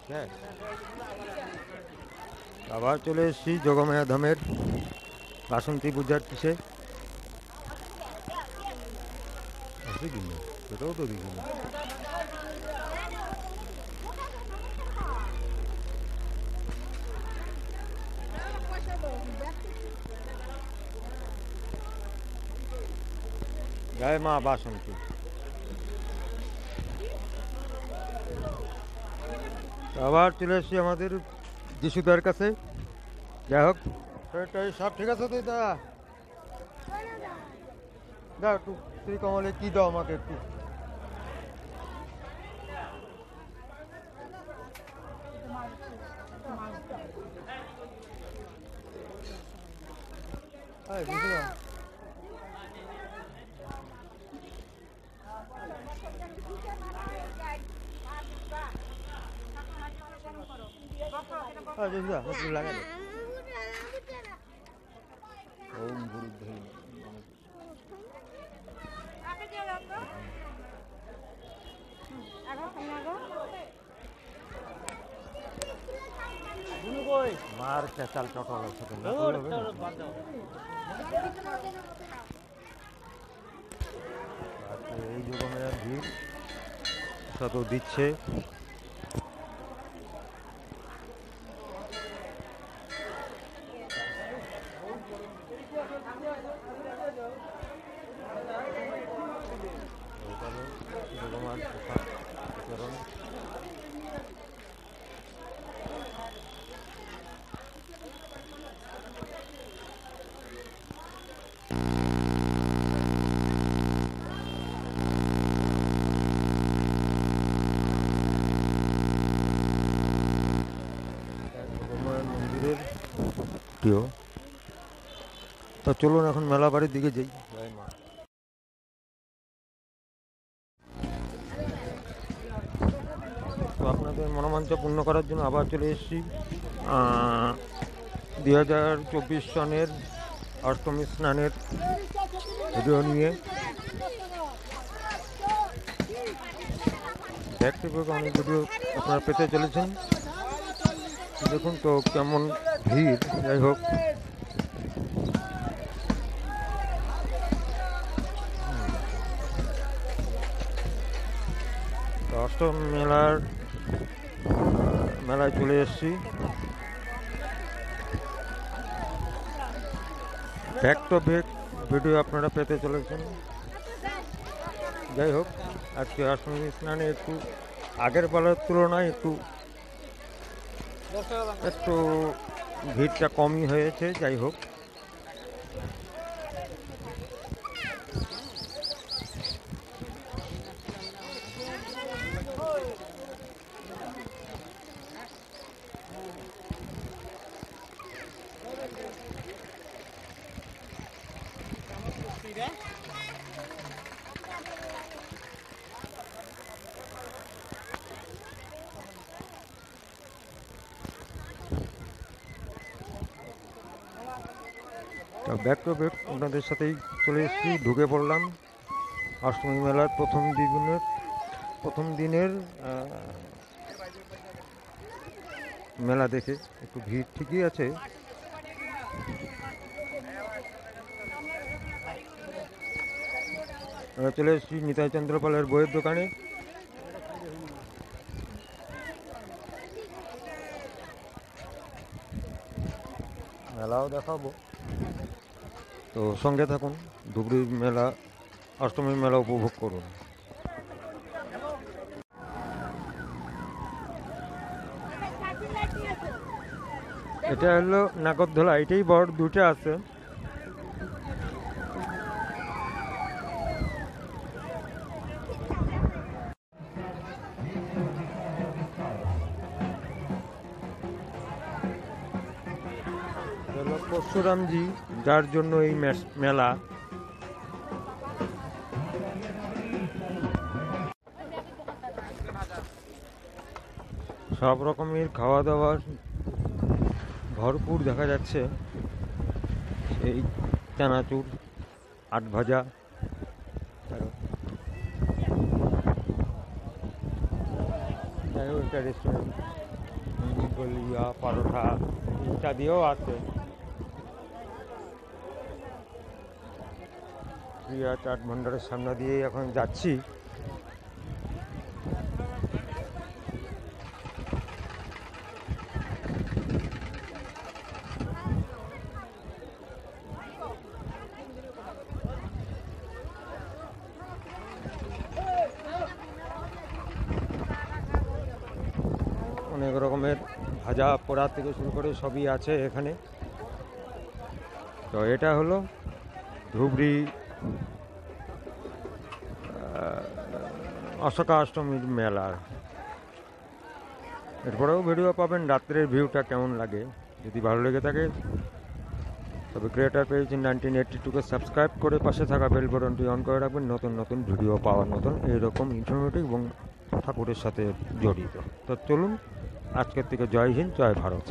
হ্যাঁ, আবার চলে এসেছি যোগমায়া ধামের বাসন্তী পূজার পিছে। দেখিনি, সেটাও তো দেখিনি। জয় মা বাসন্তী। আবার চলে এসেছি আমাদের যিশুদার কাছে। যাই হোক, সব ঠিক আছে তো? দা দাও একটু, শ্রী কমলে কি দাও আমাকে একটু। বুঝলাম। লাগালে ওম গুরু মার চাল চটল আছে। এই যোগমের ভিড় শত দিচ্ছে। যোগমার প্রসাদ বিতরণ। মন্দিরের প্রিয়। তো চলুন এখন মেলা বাড়ির দিকে যাই। তো আপনাদের মনোমাঞ্ছা পূর্ণ করার জন্য আবার চলে এসেছি 2024 সনের অষ্টমী স্নানের ভিডিও নিয়ে। দেখতে পেয়ে অনেক ভিডিও আপনারা পেতে চলেছেন। দেখুন তো কেমন ভিড়। যাই হোক, অষ্টম মেলায় চলে এসেছি। ব্যাক টু ব্যাক ভিডিও আপনারা পেতে চলেছেন। যাই হোক, আজকে অষ্টমী স্নানে একটু আগের বেলার তুলনায় একটু ভিড়টা কমই হয়েছে। যাই হোক, ব্যাক টু ব্যাক আপনাদের সাথেই চলে এসেছি। ঢুকে পড়লাম অষ্টমী মেলার প্রথম দিনের মেলা দেখে। একটু ভিড় ঠিকই আছে। আমরা চলে এসেছি নিতাই চন্দ্রপালের বইয়ের দোকানে। মেলাও দেখাবো, তো সঙ্গে থাকুন। ধুবড়ির মেলা, অষ্টমীর মেলা উপভোগ করুন। এটা হলো নাগরদোলা, এটাই বড়, দুটো আছে। পরশুরামজি, যার জন্য এই মেলা। সব রকমের খাওয়া দাওয়ার ভরপুর দেখা যাচ্ছে। এই চানাচুর, আট ভাজা, যাই হোক, একটা রেস্টুরেন্ট। দলিয়া পরোটা ইত্যাদিও আছে। প্রিয়া চাট ভান্ডারের সামনে দিয়ে এখন যাচ্ছি। অনেক রকমের ভাজা পোড়া থেকে শুরু করে সবই আছে এখানে। তো এটা হলো ধুবড়ি অশোকা অষ্টমীর মেলা। এরপরেও ভিডিও পাবেন রাত্রের ভিউটা কেমন লাগে। যদি ভালো লেগে থাকে তবে ক্রিয়েটার পেজ 1982কে সাবস্ক্রাইব করে পাশে থাকা বেল বাটনটি অন করে রাখবেন নতুন নতুন ভিডিও পাওয়ার মতন, এইরকম ইনফরমেটিভ এবং ঠাকুরের সাথে জড়িত। তো চলুন, আজকের থেকে জয় হিন্দ, জয় ভারত।